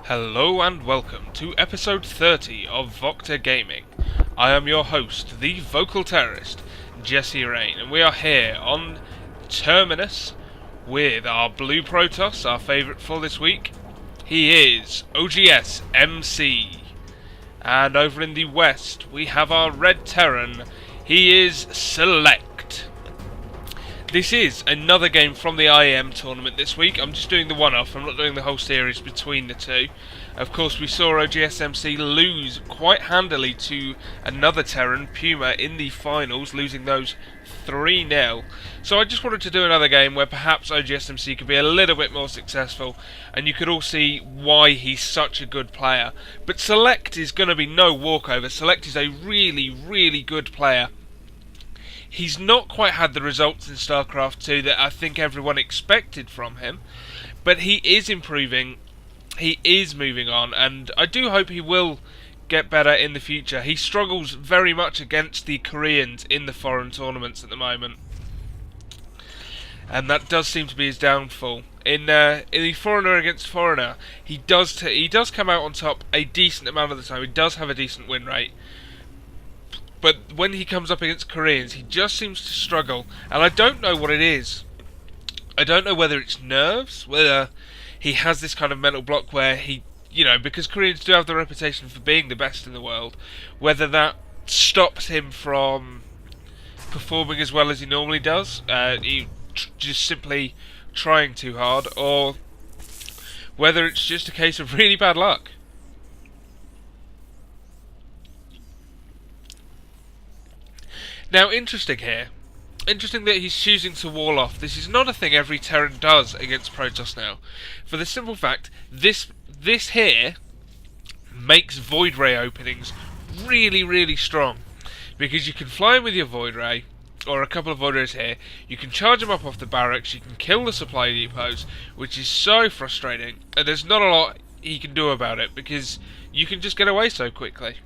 Hello and welcome to episode 30 of VocTer Gaming. I am your host, the vocal terrorist, Jesse Rain, and we are here on Terminus with our blue Protoss, our favourite for this week. He is oGsMC. And over in the west, we have our red Terran. He is SeleCT. This is another game from the IEM tournament this week. I'm just doing the one-off, I'm not doing the whole series between the two. Of course, we saw oGsMC lose quite handily to another Terran, Puma, in the finals, losing those 3-0. So I just wanted to do another game where perhaps oGsMC could be a little bit more successful, and you could all see why he's such a good player. But SeleCT is going to be no walkover. SeleCT is a really, really good player. He's not quite had the results in StarCraft 2 that I think everyone expected from him, but he is improving, he is moving on, and I do hope he will get better in the future. He struggles very much against the Koreans in the foreign tournaments at the moment, and that does seem to be his downfall. In the foreigner against foreigner, he does come out on top a decent amount of the time. He does have a decent win rate. But when he comes up against Koreans, he just seems to struggle. And I don't know what it is. I don't know whether it's nerves, whether he has this kind of mental block where he, because Koreans do have the reputation for being the best in the world, whether that stops him from performing as well as he normally does, just simply trying too hard, or whether it's just a case of really bad luck. Now, interesting that he's choosing to wall off. This is not a thing every Terran does against Protoss now. For the simple fact, this here makes Void Ray openings really, really strong. Because you can fly in with your Void Ray, or a couple of Void Rays here, you can charge them up off the barracks, you can kill the supply depots, which is so frustrating, and there's not a lot he can do about it, because you can just get away so quickly.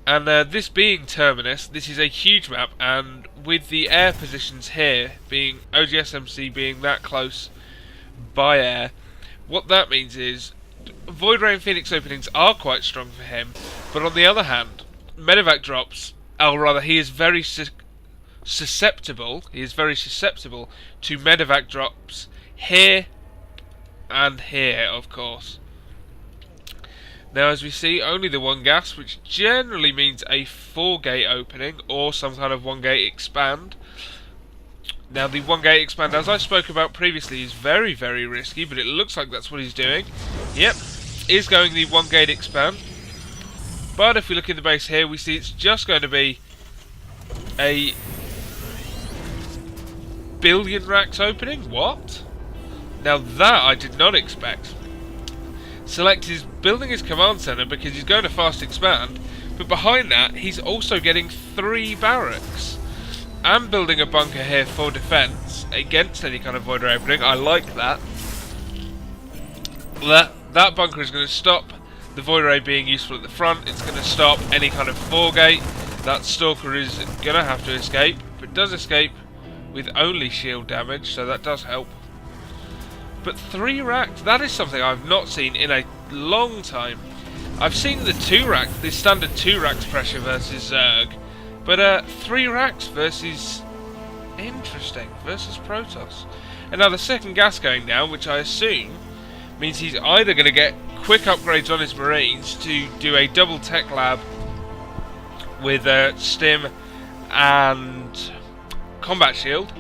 And this being Terminus, this is a huge map, and with the air positions here, being oGsMC being that close by air, what that means is Void Ray and Phoenix openings are quite strong for him, but on the other hand, medevac drops, or rather he is very susceptible to medevac drops here and here, of course. Now, as we see, only the one gas, which generally means a 4-gate opening or some kind of 1-gate expand. Now, the 1-gate expand, as I spoke about previously, is very, very risky, but it looks like that's what he's doing. Yep, is going the 1-gate expand. But if we look in the base here, we see it's just going to be a billion racks opening. What? Now, that I did not expect. SeleCT is building his command center because he's going to fast expand, but behind that he's also getting 3 barracks and building a bunker here for defense against any kind of Void Ray opening. I like that. That bunker is going to stop the Void Ray being useful at the front. It's going to stop any kind of 4-gate. That Stalker is going to have to escape, but does escape with only shield damage, so that does help. But 3 racks, that is something I've not seen in a long time. I've seen the 2 rack, the standard 2 racks pressure versus Zerg, but 3 racks versus, interesting, versus Protoss. And now the second gas going down, which I assume means he's either going to get quick upgrades on his Marines to do a double tech lab with Stim and Combat Shield,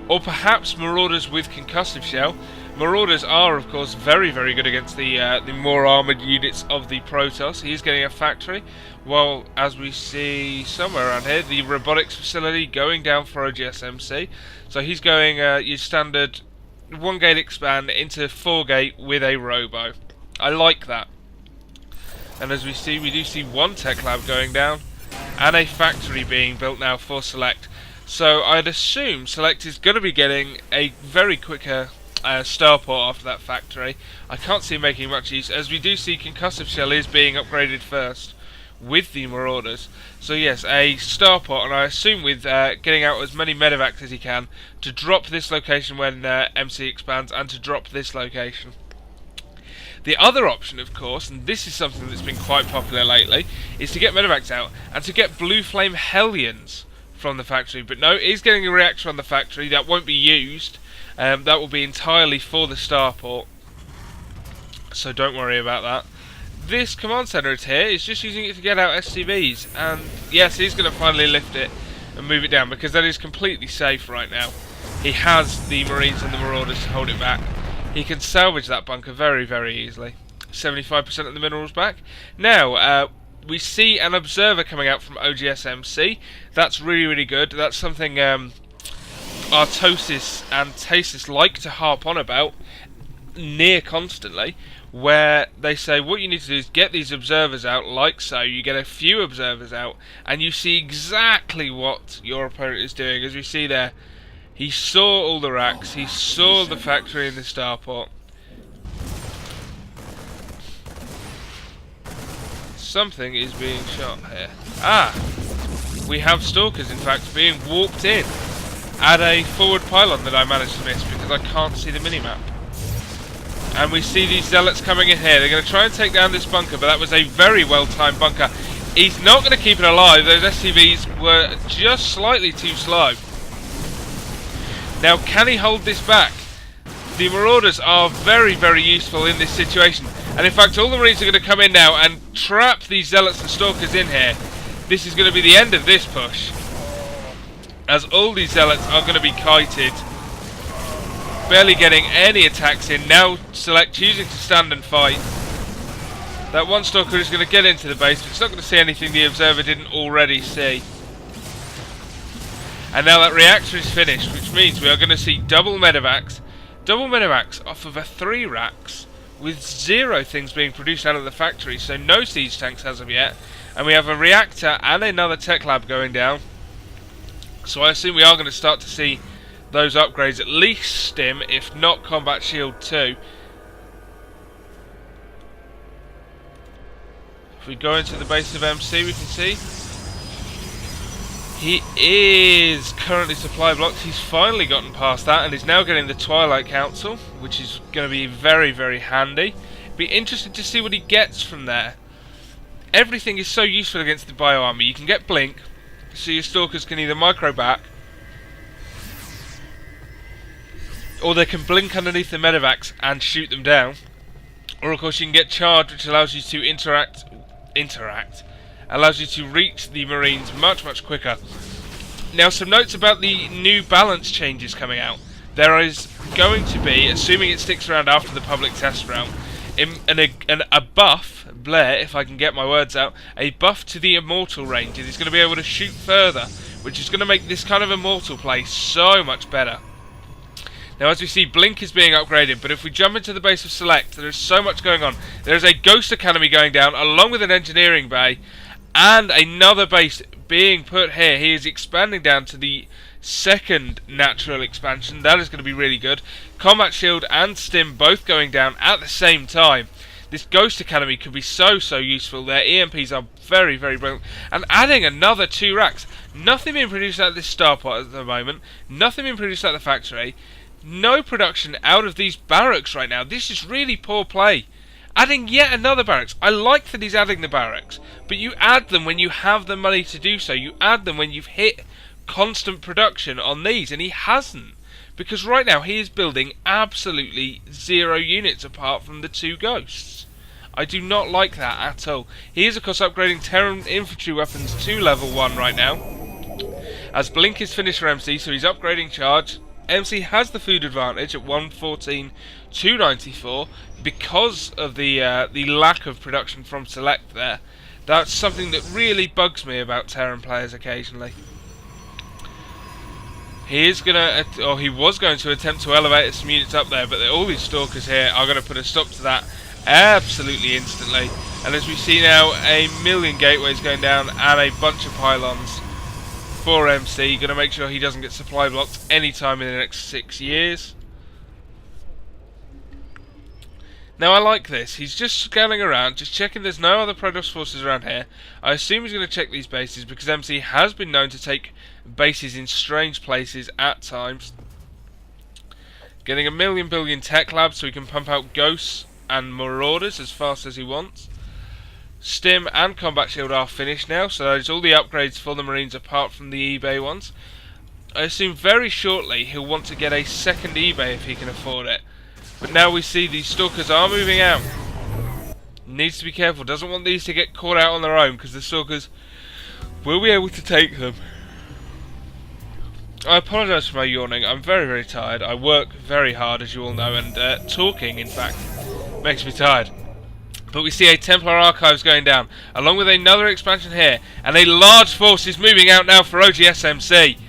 or perhaps Marauders with Concussive Shell. Marauders are, of course, very, very good against the more armoured units of the Protoss. He's getting a factory, while, as we see somewhere around here, the robotics facility going down for oGsMC. So he's going your standard 1-gate expand into 4-gate with a robo. I like that. And as we see, we do see 1 tech lab going down, and a factory being built now for SeleCT. So I'd assume SeleCT is going to be getting a very quicker starport after that factory. I can't see him making much use, as we do see Concussive Shell is being upgraded first with the Marauders. So yes, a starport, and I assume with getting out as many medevacs as he can to drop this location when MC expands, and to drop this location. The other option, of course, and this is something that's been quite popular lately, is to get medevacs out and to get Blue Flame Hellions from the factory. But no, it is getting a reactor on the factory. That won't be used. That will be entirely for the starport. So don't worry about that. This command center here is just using it to get out SCVs. And yes, he's going to finally lift it and move it down, because that is completely safe right now. He has the Marines and the Marauders to hold it back. He can salvage that bunker very, very easily. 75% of the minerals back. Now, we see an observer coming out from oGsMC. That's really, really good. That's something Artosis and Tasis like to harp on about near constantly, where they say what you need to do is get these observers out, like so. You get a few observers out, and you see exactly what your opponent is doing. As we see there, he saw all the racks, he saw the factory in the starport. Something is being shot here. Ah! We have stalkers, in fact, being warped in at a forward pylon that I managed to miss because I can't see the minimap. And we see these zealots coming in here. They're going to try and take down this bunker, but that was a very well-timed bunker. He's not going to keep it alive. Those SCVs were just slightly too slow. Now, can he hold this back? The Marauders are very, very useful in this situation. And in fact, all the Marines are going to come in now and trap these Zealots and Stalkers in here. This is going to be the end of this push, as all these Zealots are going to be kited. Barely getting any attacks in. Now SeleCT choosing to stand and fight. That one Stalker is going to get into the base, but it's not going to see anything the Observer didn't already see. And now that reactor is finished, which means we are going to see double medevacs. Double medevacs off of a 3 racks, with 0 things being produced out of the factory, so no siege tanks as of yet. And we have a reactor and another tech lab going down. So I assume we are going to start to see those upgrades, at least Stim, if not Combat Shield 2. If we go into the base of MC, we can see he is currently supply blocked. He's finally gotten past that and is now getting the Twilight Council, which is going to be very, very handy. Be interested to see what he gets from there. Everything is so useful against the bio army. You can get Blink, so your Stalkers can either micro back, or they can blink underneath the medevacs and shoot them down. Or of course you can get Charge, which allows you to interact, allows you to reach the Marines much, much quicker. Now, some notes about the new balance changes coming out. There is going to be, assuming it sticks around after the public test round, a buff, Blair, if I can get my words out, a buff to the Immortal range. He's going to be able to shoot further, which is going to make this kind of Immortal play so much better. Now, as we see, Blink is being upgraded, but if we jump into the base of SeleCT, there is so much going on. There is a Ghost Academy going down, along with an engineering bay, and another base being put here. He is expanding down to the second natural expansion. That is going to be really good. Combat Shield and Stim both going down at the same time. This Ghost Academy could be so, so useful. Their EMPs are very, very brilliant. And adding another 2 racks. Nothing being produced out of this starport at the moment. Nothing being produced out of the factory. No production out of these barracks right now. This is really poor play. Adding yet another barracks. I like that he's adding the barracks, but you add them when you have the money to do so. You add them when you've hit constant production on these, and he hasn't. Because right now he is building absolutely 0 units apart from the 2 Ghosts. I do not like that at all. He is of course upgrading Terran infantry weapons to level 1 right now, as Blink is finished for MC, so he's upgrading Charge. MC has the food advantage at 114 to 94 because of the lack of production from SeleCT there. That's something that really bugs me about Terran players occasionally. He is gonna, or he was going to attempt to elevate some units up there, but all these Stalkers here are going to put a stop to that absolutely instantly. And as we see now, 1,000,000 gateways going down and a bunch of pylons for MC. Going to make sure he doesn't get supply blocked anytime in the next 6 years. Now I like this. He's just scanning around, just checking there's no other Protoss forces around here. I assume he's going to check these bases because MC has been known to take bases in strange places at times. Getting a 1,000,000,000 tech lab so he can pump out Ghosts. and Marauders as fast as he wants. Stim and Combat Shield are finished now, so there's all the upgrades for the Marines apart from the eBay ones. I assume very shortly he'll want to get a second eBay if he can afford it. But now we see these Stalkers are moving out. Needs to be careful, doesn't want these to get caught out on their own, because the Stalkers will be able to take them. I apologise for my yawning, I'm very tired. I work very hard, as you all know, and talking, in fact, makes me tired. But we see a Templar Archives going down, along with another expansion here, and a large force is moving out now for oGsMC.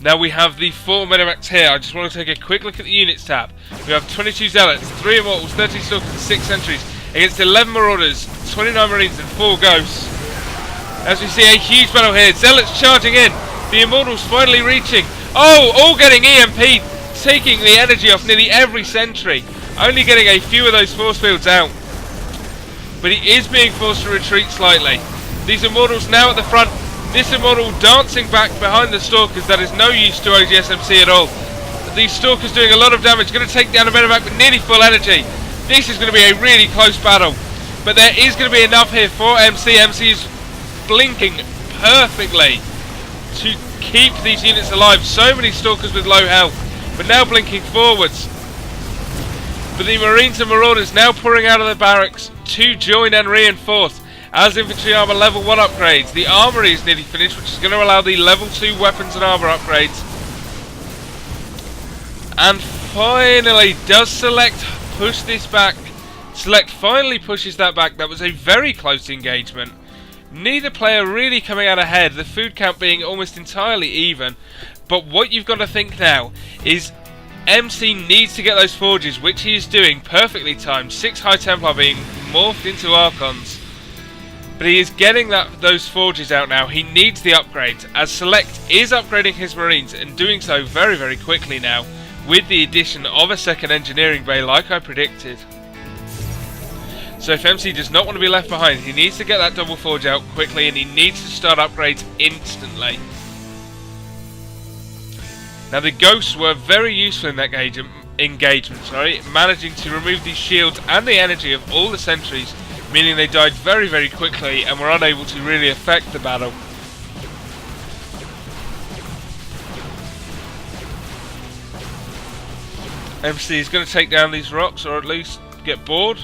Now we have the 4 Medivacs here. I just want to take a quick look at the units tab. We have 22 Zealots, 3 Immortals, 13 Stalkers and 6 Sentries, against 11 Marauders, 29 Marines and 4 Ghosts. As we see a huge battle here, Zealots charging in, the Immortals finally reaching. Oh, all getting EMP, taking the energy off nearly every sentry. Only getting a few of those force fields out. But he is being forced to retreat slightly. These Immortals now at the front. This Immortal dancing back behind the Stalkers. That is no use to oGsMC at all. These Stalkers doing a lot of damage. Going to take down a Medivac with nearly full energy. This is going to be a really close battle. But there is going to be enough here for MC. MC is blinking perfectly to keep these units alive. So many Stalkers with low health. But now blinking forwards. But the Marines and Marauders now pouring out of the barracks to join and reinforce. As infantry armour level 1 upgrades, the armoury is nearly finished, which is going to allow the level 2 weapons and armour upgrades. And finally, does SeleCT push this back? SeleCT finally pushes that back. That was a very close engagement. Neither player really coming out ahead, the food count being almost entirely even. But what you've got to think now is MC needs to get those forges, which he is doing perfectly timed. 6 High Templar being morphed into Archons. But he is getting those forges out now. He needs the upgrades, as SeleCT is upgrading his Marines and doing so very quickly now, with the addition of a second engineering bay like I predicted. So if MC does not want to be left behind, he needs to get that double forge out quickly, and he needs to start upgrades instantly. Now the Ghosts were very useful in that engagement, managing to remove the shields and the energy of all the sentries, meaning they died very quickly and were unable to really affect the battle. MC is going to take down these rocks, or at least get bored.